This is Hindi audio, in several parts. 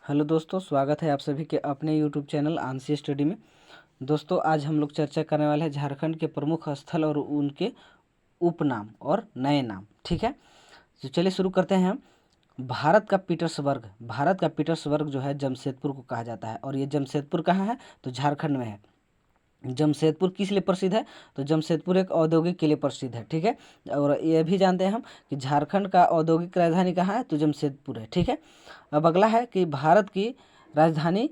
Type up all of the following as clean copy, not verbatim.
हेलो दोस्तों, स्वागत है आप सभी के अपने यूट्यूब चैनल आंसी स्टडी में। दोस्तों, आज हम लोग चर्चा करने वाले हैं झारखंड के प्रमुख स्थल और उनके उपनाम और नए नाम। ठीक है, तो चलिए शुरू करते हैं हम। भारत का पीटर्सबर्ग जो है जमशेदपुर को कहा जाता है, और ये जमशेदपुर कहाँ है? तो झारखंड में है। जमशेदपुर किस लिए प्रसिद्ध है? तो जमशेदपुर एक औद्योगिक के लिए प्रसिद्ध है। ठीक है, और ये भी जानते हैं हम कि झारखंड का औद्योगिक राजधानी कहाँ है? तो जमशेदपुर है। ठीक है, अब अगला है कि राजधानी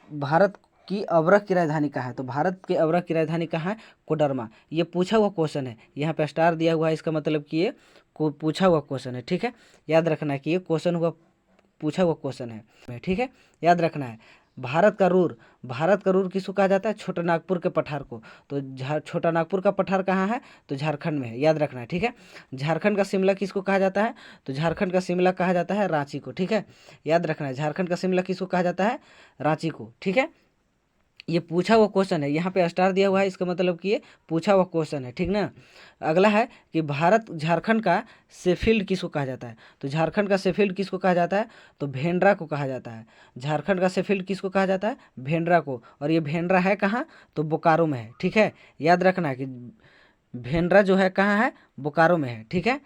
भारत की अवरक की राजधानी कहाँ है? तो भारत के अवरक की राजधानी कहाँ है? कोडरमा। ये पूछा हुआ क्वेश्चन है, यहाँ पे स्टार दिया हुआ है, इसका मतलब कि ये पूछा हुआ क्वेश्चन है। ठीक है, याद रखना है कि ये पूछा हुआ क्वेश्चन है। ठीक है, याद रखना है। भारत का रूर किसको कहा जाता है? छोटा नागपुर के पठार को। तो छोटा नागपुर का पठार कहाँ है? तो झारखंड में है, याद रखना है। ठीक है, झारखंड का शिमला किसको कहा जाता है? तो झारखंड का शिमला कहा जाता है रांची को। ठीक है, याद रखना है, झारखंड का शिमला किसको कहा जाता है? रांची को। ठीक है, ये पूछा हुआ क्वेश्चन है, यहाँ पे स्टार दिया हुआ है, इसका मतलब कि ये पूछा हुआ क्वेश्चन है। ठीक ना। अगला है कि झारखंड का शेफील्ड किसको कहा जाता है? तो झारखंड का शेफील्ड किसको कहा जाता है? तो भेंड्रा को कहा जाता है। झारखंड का शेफील्ड किसको कहा जाता है? भेंड्रा को। और ये भेंड्रा है कहाँ? तो बोकारो में है। ठीक है, याद रखना है कि भेंड्रा जो है कहाँ है? बोकारो में है। ठीक है,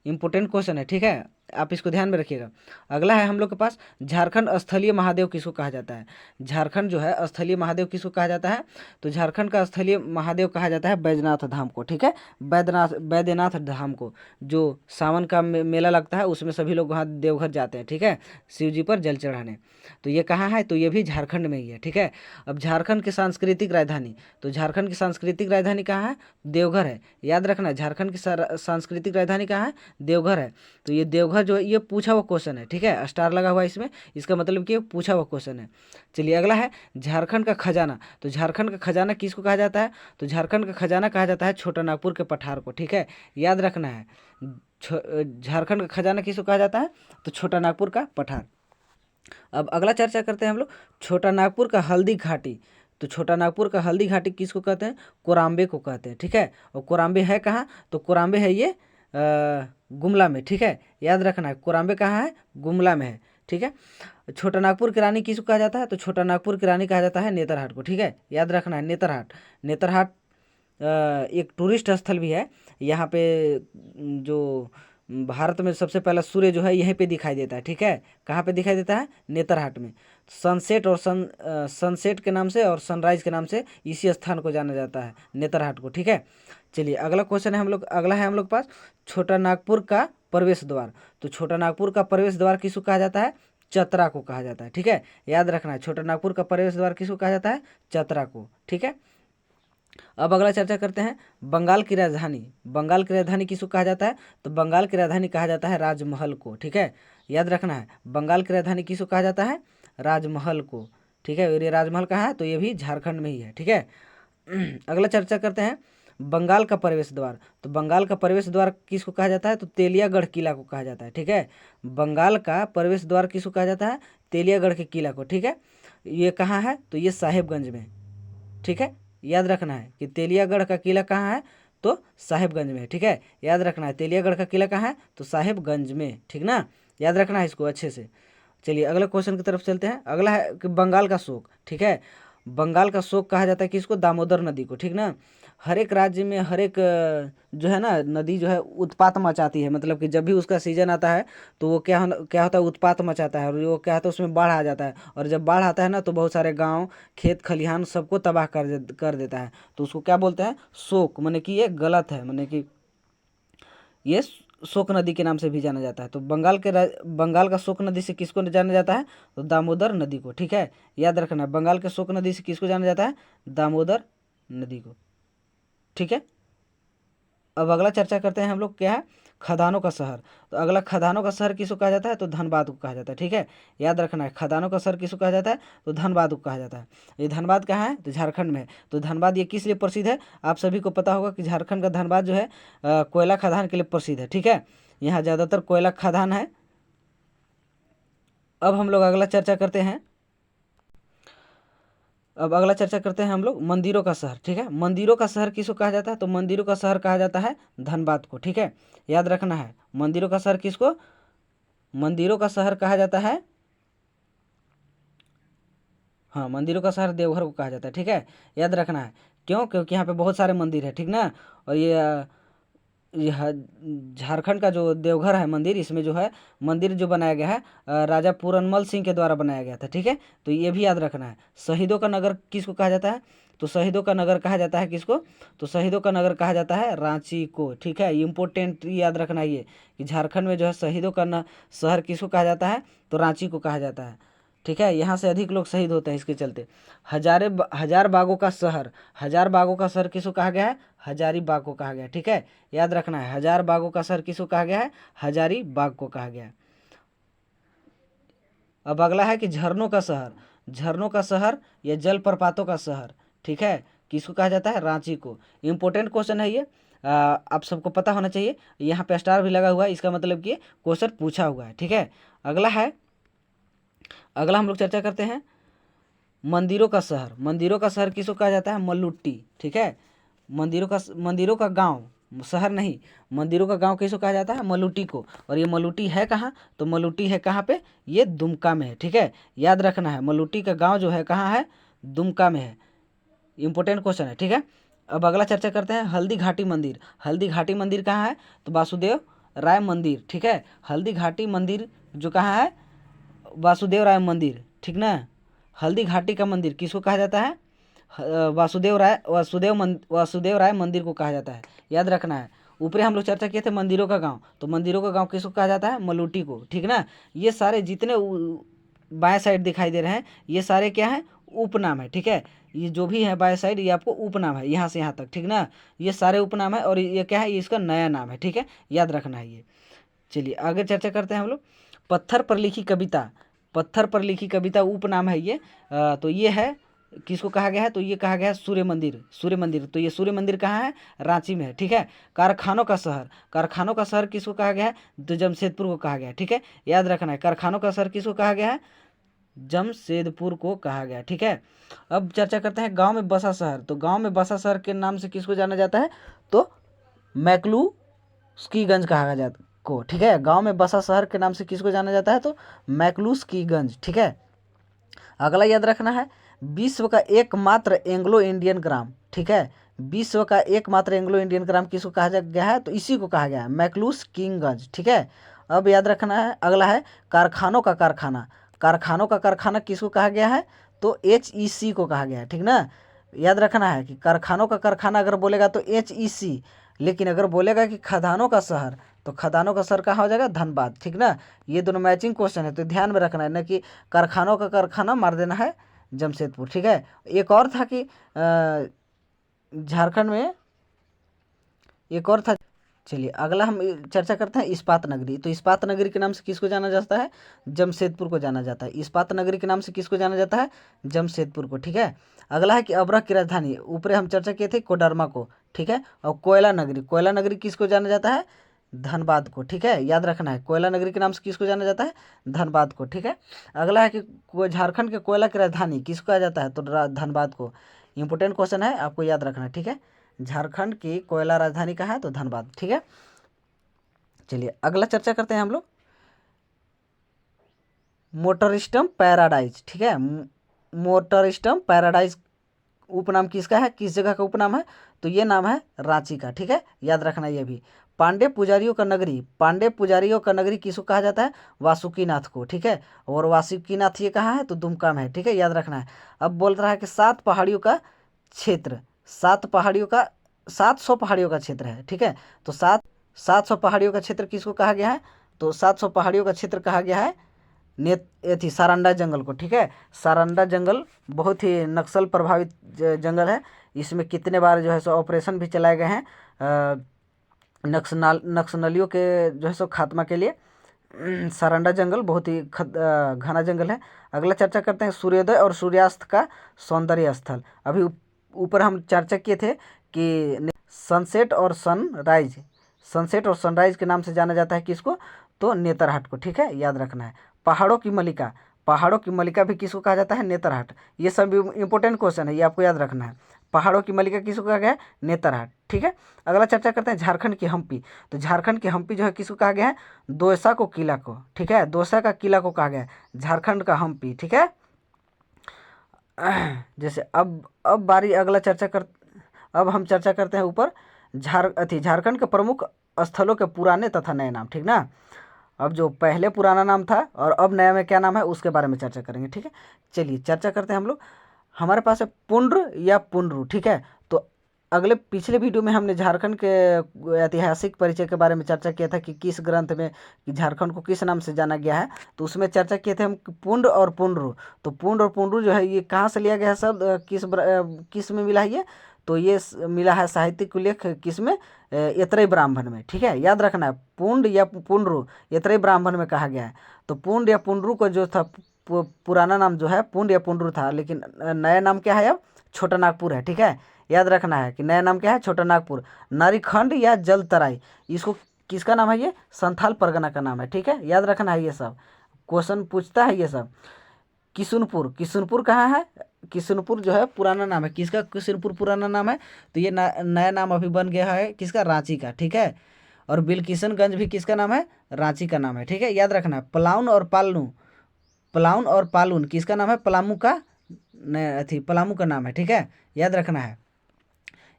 इंपॉर्टेंट क्वेश्चन है। ठीक है, आप इसको ध्यान में रखिएगा। अगला है हम लोग के पास, झारखंड स्थलीय महादेव किसको कहा जाता है? झारखंड जो है स्थलीय महादेव किसको कहा जाता है? तो झारखंड का स्थलीय महादेव कहा जाता है बैद्यनाथ धाम को। ठीक है, बैद्यनाथ धाम को, जो सावन का मेला लगता है, उसमें सभी लोग वहाँ देवघर जाते हैं। ठीक है, शिव जी पर जल चढ़ाने। तो ये कहाँ है? तो ये भी झारखंड में ही है। ठीक है, अब झारखंड की सांस्कृतिक राजधानी, तो झारखंड की सांस्कृतिक राजधानी कहाँ है? देवघर है। याद रखना है, झारखंड की सांस्कृतिक राजधानी कहाँ है? देवघर है। तो ये देवघर जो है ये पूछा हुआ क्वेश्चन है। ठीक है, स्टार लगा हुआ है इसमें, इसका मतलब कि ये पूछा हुआ क्वेश्चन है। चलिए अगला है झारखंड का खजाना। तो झारखंड का खजाना किसको कहा जाता है? तो झारखंड का खजाना कहा जाता है छोटा नागपुर के पठार को। ठीक है, याद रखना है, झारखंड का खजाना किसको कहा जाता है? तो छोटा नागपुर का पठार। अब अगला चर्चा करते हैं हम लोग, छोटा नागपुर का हल्दी घाटी। तो छोटा नागपुर का हल्दी घाटी किसको कहते हैं? कोराम्बे को कहते हैं। ठीक है, और कोराम्बे है कहाँ? तो कोराम्बे है ये गुमला में। ठीक है, याद रखना है, कोराम्बे कहाँ है? गुमला में है। ठीक है, छोटा नागपुर की रानी किसको कहा जाता है? तो छोटा नागपुर की रानी कहा जाता है नेतरहाट को। ठीक है, याद रखना है, नेतरहाट एक टूरिस्ट स्थल भी है। यहाँ पे जो भारत में सबसे पहला सूर्य जो है यहीं पे दिखाई देता है। ठीक है, कहाँ पे दिखाई देता है? नेतरहाट में। सनसेट के नाम से और सनराइज के नाम से इसी स्थान को जाना जाता है, नेतरहाट को। ठीक है, चलिए अगला क्वेश्चन है अगला है हम लोग पास, छोटा नागपुर का प्रवेश द्वार। तो छोटा नागपुर का प्रवेश द्वार किसको कहा जाता है? चतरा को कहा जाता है। ठीक है, याद रखना है, छोटा नागपुर का प्रवेश द्वार किसको कहा जाता है? चतरा को। ठीक है, अब अगला चर्चा करते हैं, बंगाल की राजधानी किसको कहा जाता है? तो बंगाल की राजधानी कहा जाता है राजमहल को। ठीक है, याद रखना है, बंगाल की राजधानी किसको कहा जाता है? राजमहल को। ठीक है, और ये राजमहल कहाँ है? तो ये भी झारखंड में ही है। ठीक है, अगला चर्चा करते हैं, बंगाल का प्रवेश द्वार। तो बंगाल का प्रवेश द्वार किसको कहा जाता है? तो तेलियागढ़ किला को कहा जाता है। ठीक है, बंगाल का प्रवेश द्वार किसको कहा जाता है? तेलियागढ़ के किला को। ठीक है, ये कहाँ है? तो ये साहेबगंज में। ठीक है, याद रखना है कि तेलियागढ़ का किला कहाँ है? तो साहेबगंज में। ठीक है, याद रखना है, तेलियागढ़ का किला कहाँ है? तो साहेबगंज में। ठीक ना, याद रखना है इसको अच्छे से। चलिए अगले क्वेश्चन की तरफ चलते हैं। अगला है कि बंगाल का शोक। ठीक है, बंगाल का शोक कहा जाता है किसको? दामोदर नदी को। ठीक ना, हर एक राज्य में हर एक जो है ना नदी जो है उत्पात मचाती है, मतलब कि जब भी उसका सीजन आता है तो वो क्या होता है? उत्पात मचाता है, और वो क्या होता है? उसमें बाढ़ आ जाता है, और जब बाढ़ आता है ना तो बहुत सारे गांव, खेत खलिहान सबको तबाह कर देता है। तो उसको क्या बोलते हैं? शोक। माने कि ये गलत है, माने कि ये शोक नदी के नाम से भी जाना जाता है। तो बंगाल का शोक नदी से किसको जाना जाता है? तो दामोदर नदी को। ठीक है, याद रखना, बंगाल के शोक नदी से किसको जाना जाता है? दामोदर नदी को। ठीक है, अब अगला चर्चा करते हैं हम लोग, क्या है? खदानों का शहर। तो अगला, खदानों का शहर किसको कहा जाता है? तो धनबाद को कहा जाता है। ठीक है, याद रखना है, खदानों का शहर किसको कहा जाता है? तो धनबाद को कहा जाता है। ये धनबाद कहाँ है? तो झारखंड में है। तो धनबाद ये किस लिए प्रसिद्ध है? आप सभी को पता होगा कि झारखंड का धनबाद जो है कोयला खदान के लिए प्रसिद्ध है। ठीक है, यहाँ ज़्यादातर कोयला खदान है। अब हम लोग अगला चर्चा करते हैं, हम लोग मंदिरों का शहर। ठीक है, मंदिरों का शहर किसको कहा जाता है? तो मंदिरों का शहर कहा जाता है धनबाद को। ठीक है, याद रखना है, मंदिरों का शहर किसको? मंदिरों का शहर कहा जाता है हाँ, मंदिरों का शहर देवघर को कहा जाता है, ठीक है, याद रखना है। क्यों? क्योंकि यहाँ पे बहुत सारे मंदिर है, ठीक ना। और यह झारखंड का जो देवघर है मंदिर, इसमें जो है मंदिर जो बनाया गया है राजा पूरनमल सिंह के द्वारा बनाया गया था, ठीक है। तो ये भी याद रखना है। शहीदों का नगर किसको कहा जाता है? तो शहीदों का नगर कहा जाता है किसको? तो शहीदों का नगर कहा जाता है रांची को, ठीक है। इम्पोर्टेंट याद रखना ये कि झारखंड में जो है शहीदों का शहर किसको कहा जाता है? तो रांची को कहा जाता है, ठीक है। यहाँ से अधिक लोग शहीद होते हैं इसके चलते। हजार बागों का शहर, हजार बागों का शहर किसको कहा गया है? हजारीबाग को कहा गया है, ठीक है, याद रखना है। हजार बागों का शहर किसको कहा गया है? हजारीबाग को कहा गया है। अब अगला है कि झरनों का शहर, झरनों का शहर या जलप्रपातों का शहर, ठीक है, किसको कहा जाता है? रांची को। इम्पोर्टेंट क्वेश्चन है ये, आप सबको पता होना चाहिए। यहाँ पे स्टार भी लगा हुआ है, इसका मतलब कि क्वेश्चन पूछा हुआ है, ठीक है। अगला है, अगला हम लोग चर्चा करते हैं मंदिरों का शहर। मंदिरों का शहर किसको कहा जाता है? मल्लुट्टी, ठीक है। मंदिरों का गांव, शहर नहीं, मंदिरों का गांव किसको कहा जाता है? मल्लुट्टी को। और ये मल्लुट्टी है कहाँ? तो मल्लुट्टी है कहाँ पे? ये दुमका में है, ठीक है, याद रखना है। मल्लुट्टी का गांव जो है कहाँ है? दुमका में है। इंपॉर्टेंट क्वेश्चन है, ठीक है। अब अगला चर्चा करते हैं हल्दी घाटी मंदिर। हल्दी घाटी मंदिर कहाँ है? तो वासुदेव राय मंदिर, ठीक है। हल्दी घाटी मंदिर जो कहाँ है? वासुदेव राय मंदिर, ठीक ना। हल्दी घाटी का मंदिर किसको कहा जाता है? वासुदेव राय मंदिर को कहा जाता है, याद रखना है। ऊपर हम लोग चर्चा किए थे मंदिरों का गांव, तो मंदिरों का गांव किसको कहा जाता है? मल्लुट्टी को, ठीक ना। ये सारे जितने बाएं साइड दिखाई दे रहे हैं, ये सारे क्या है? उपनाम है, ठीक है। ये जो भी है बाएं साइड, ये आपको उपनाम है, यहाँ से यहाँ तक, ठीक ना। ये सारे उपनाम है और ये क्या है? ये इसका नया नाम है, ठीक है, याद रखना है ये। चलिए आगे चर्चा करते हैं हम लोग। पत्थर पर लिखी कविता, पत्थर पर लिखी कविता उपनाम है ये। तो ये है किसको कहा गया है? तो ये कहा गया है सूर्य मंदिर, सूर्य मंदिर। तो ये सूर्य मंदिर कहाँ है? रांची में है, ठीक है। कारखानों का शहर, कारखानों का शहर किसको कहा गया है? तो जमशेदपुर को कहा गया है, ठीक है, याद रखना है। कारखानों का शहर किसको कहा गया है? जमशेदपुर को कहा गया, ठीक है। अब चर्चा करते हैं गांव में बसा शहर। तो गांव में बसा शहर के नाम से किसको जाना जाता है? तो मैकलुस्कीगंज कहा जाता को, ठीक है। गांव में बसा शहर के नाम से किसको जाना जाता है? तो मैकलुस्कीगंज, ठीक है। अगला याद रखना है विश्व का एकमात्र एंग्लो इंडियन ग्राम, ठीक है। विश्व का एकमात्र एंग्लो इंडियन ग्राम किसको कहा गया है? तो इसी को कहा गया है मैकलुस्कीगंज, ठीक है। अब याद रखना है, अगला है कारखानों का कारखाना। कारखानों का कारखाना किसको कहा गया है? तो HEC को कहा गया है, ठीक ना। याद रखना है कि कारखानों का कारखाना अगर बोलेगा तो HEC, लेकिन अगर बोलेगा कि खदानों का शहर, तो खदानों का शहर कहाँ हो जाएगा? धनबाद, ठीक ना। ये दोनों मैचिंग क्वेश्चन है, तो ध्यान में रखना है ना कि कारखानों का कारखाना मार देना है जमशेदपुर, ठीक है। एक और था कि झारखंड में एक और था। चलिए अगला हम चर्चा करते हैं इस्पात नगरी। तो इस्पात नगरी के नाम से किसको जाना जाता है? जमशेदपुर को जाना जाता है। इस्पात नगरी के नाम से किसको जाना जाता है? जमशेदपुर को, ठीक है। अगला है कि अबरख की राजधानी, ऊपर हम चर्चा किए थे कोडरमा को, ठीक है। और कोयला नगरी, कोयला नगरी किसको जाना जाता है? धनबाद को, ठीक है, याद रखना है। कोयला नगरी के नाम से किसको जाना जाता है? धनबाद को, ठीक है। अगला है कि झारखंड के कोयला की राजधानी किसको कहा जाता है? तो धनबाद को। इंपोर्टेंट क्वेश्चन है, आपको याद रखना है, ठीक है। झारखंड की कोयला राजधानी कहाँ है? तो धनबाद, ठीक है। चलिए अगला चर्चा करते हैं हम लोग मोटरिस्टम पैराडाइज, ठीक है। मोटरिस्टम पैराडाइज उपनाम किसका है? किस जगह का उपनाम है? तो ये नाम है रांची का, ठीक है, याद रखना ये भी। पांडे पुजारियों का नगरी, पांडे पुजारियों का नगरी किसको कहा जाता है? वासुकीनाथ को, ठीक है। और वासुकीनाथ ये कहाँ है? तो दुमका में है, ठीक है, याद रखना है। अब बोल रहा है कि 7 पहाड़ियों का क्षेत्र, 7 पहाड़ियों का 700 पहाड़ियों का क्षेत्र है, ठीक है। तो 700 पहाड़ियों का क्षेत्र किसको कहा गया है? तो 700 पहाड़ियों का क्षेत्र कहा गया है ये थी सारंडा जंगल को, ठीक है। सारंडा जंगल बहुत ही नक्सल प्रभावित जंगल है। इसमें कितने बार जो है सो ऑपरेशन भी चलाए गए हैं नक्सलियों के जो है सो खात्मा के लिए। सारंडा जंगल बहुत ही घना जंगल है। अगला चर्चा करते हैं सूर्योदय और सूर्यास्त का सौंदर्य स्थल। अभी ऊपर हम चर्चा किए थे कि सनसेट और सनराइज, सनसेट और सनराइज के नाम से जाना जाता है किसको? तो नेतरहाट को, ठीक है, याद रखना है। पहाड़ों की मलिका, पहाड़ों की मलिका भी किसको कहा जाता है? नेतरहाट। ये सब इंपॉर्टेंट क्वेश्चन है, ये आपको याद रखना है। पहाड़ों की मलिका किसको कहा गया है? नेतरहाट, ठीक है। अगला चर्चा करते हैं झारखंड की हम्पी। तो झारखंड की हम्पी जो है किसको कहा गया है? दोसा को किला को, ठीक है, दोसा का किला को कहा गया है झारखंड का हम्पी, ठीक है। जैसे अब बारी अगला चर्चा कर अब हम चर्चा करते हैं ऊपर झारखंड के प्रमुख स्थलों के पुराने तथा नए नाम, ठीक ना। अब जो पहले पुराना नाम था और अब नया में क्या नाम है उसके बारे में चर्चा करेंगे, ठीक है। चलिए चर्चा करते हैं हम लोग। हमारे पास है पुंड्र या पुनरु, ठीक है। तो अगले पिछले वीडियो में हमने झारखंड के ऐतिहासिक परिचय के बारे में चर्चा किया था कि किस ग्रंथ में कि झारखंड को किस नाम से जाना गया है। तो उसमें चर्चा किए थे हम कि पुंड और पुनरु। तो पुंड और पुनरु जो है ये कहाँ से लिया गया है शब्द, किस में मिला है ये, तो ये मिला है साहित्यिक उल्लेख किस में, एतरई ब्राह्मण में, ठीक है। याद रखना है पुंड या पुनरु एतरई ब्राह्मण में कहा गया है। तो पुंड या पुनरु को जो था पुराना नाम जो है पुंड या पुनरु था, लेकिन नया नाम क्या है अब, छोटा नागपुर है, ठीक है। याद रखना है कि नया नाम क्या है, छोटा नागपुर। नारीखंड या जल तराई, इसको किसका नाम है, ये संथाल परगना का नाम है, ठीक है। याद रखना है, ये सब क्वेश्चन पूछता है ये सब। किशुनपुर, किशुनपुर कहाँ है, किशुनपुर जो है पुराना नाम है किसका, किशुनपुर पुराना नाम है। तो ये नया नाम अभी बन गया है किसका, रांची का, ठीक है। और बिलकिशनगंज भी किसका नाम है, रांची का नाम है, ठीक है। याद रखना है पलाउन और पालनू, पलाउन और पालून किसका नाम है, पलामू का पलामू का नाम है, ठीक है। याद रखना है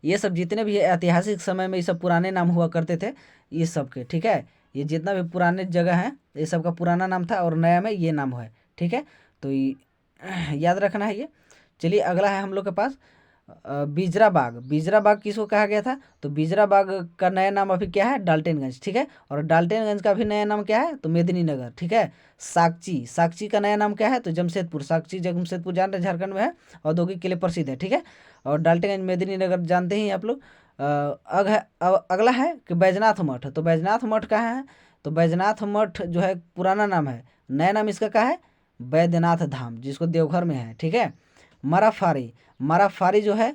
ये सब जितने भी ऐतिहासिक समय में ये सब पुराने नाम हुआ करते थे ये सब के, ठीक है। ये जितना भी पुराने जगह हैं ये सब का पुराना नाम था और नया में ये नाम है, ठीक है। तो याद रखना है ये। चलिए अगला है हम लोग के पास बिजरा बाग। बिजरा बाग किसको कहा गया था, तो बिजरा बाग का नया नाम अभी क्या है, डाल्टनगंज, ठीक है। और डाल्टनगंज का भी नया नाम क्या है, तो मेदिनीनगर, ठीक है। साकची, साकची का नया नाम क्या है, तो जमशेदपुर। साकची जमशेदपुर जान रहे झारखंड में है, औद्योगिक के लिए प्रसिद्ध है, ठीक है। और डाल्टनगंज मेदिनीनगर जानते ही आप लोग। अगला है कि बैजनाथ मठ। तो बैजनाथ मठ कहाँ है, तो बैजनाथ मठ जो है पुराना नाम है, नया नाम इसका क्या है, बैद्यनाथ धाम, जिसको देवघर में है, ठीक है। मराफारी, मराफारी जो है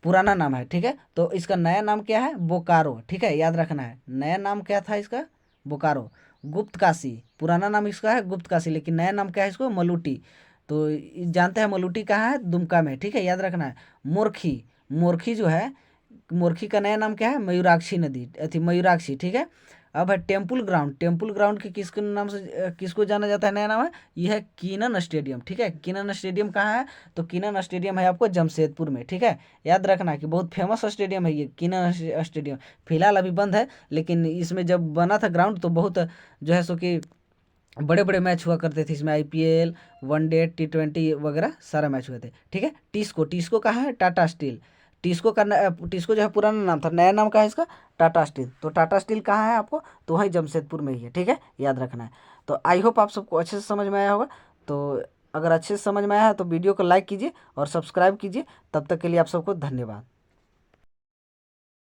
पुराना नाम है, ठीक है। तो इसका नया नाम क्या है, बोकारो, ठीक है। याद रखना है नया नाम क्या था इसका, बोकारो। गुप्त काशी, पुराना नाम इसका है गुप्त काशी, लेकिन नया नाम क्या है इसको, मलूटी। तो जानते हैं मलूटी कहाँ है, दुमका में, ठीक है। याद रखना है मोरखी, मोरखी जो है, मोरखी का नया नाम क्या है, मयूराक्षी नदी, अथी मयूराक्षी, ठीक है। अब है टेम्पल ग्राउंड। टेम्पल ग्राउंड के किसके नाम से किसको जाना जाता है, नया नाम है, यह है कीनन स्टेडियम, ठीक है। कीनन स्टेडियम कहाँ है, तो कीनन स्टेडियम है आपको जमशेदपुर में, ठीक है। याद रखना है कि बहुत फेमस स्टेडियम है ये कीनन स्टेडियम। फिलहाल अभी बंद है, लेकिन इसमें जब बना था ग्राउंड तो बहुत जो है सो कि बड़े बड़े मैच हुआ करते थे इसमें, IPL, वनडे, T20 वगैरह सारा मैच हुए थे, ठीक है। टिस्को, टिस्को कहाँ है, टाटा स्टील। टिस्को का टिस्को जो है पुराना नाम था, नया नाम का है इसका, टाटा स्टील। तो टाटा स्टील कहाँ है आपको, तो वहीं जमशेदपुर में ही है, ठीक है। याद रखना है। तो आई होप आप सबको अच्छे से समझ में आया होगा। तो अगर अच्छे से समझ में आया है तो वीडियो को लाइक कीजिए और सब्सक्राइब कीजिए। तब तक के लिए आप सबको धन्यवाद।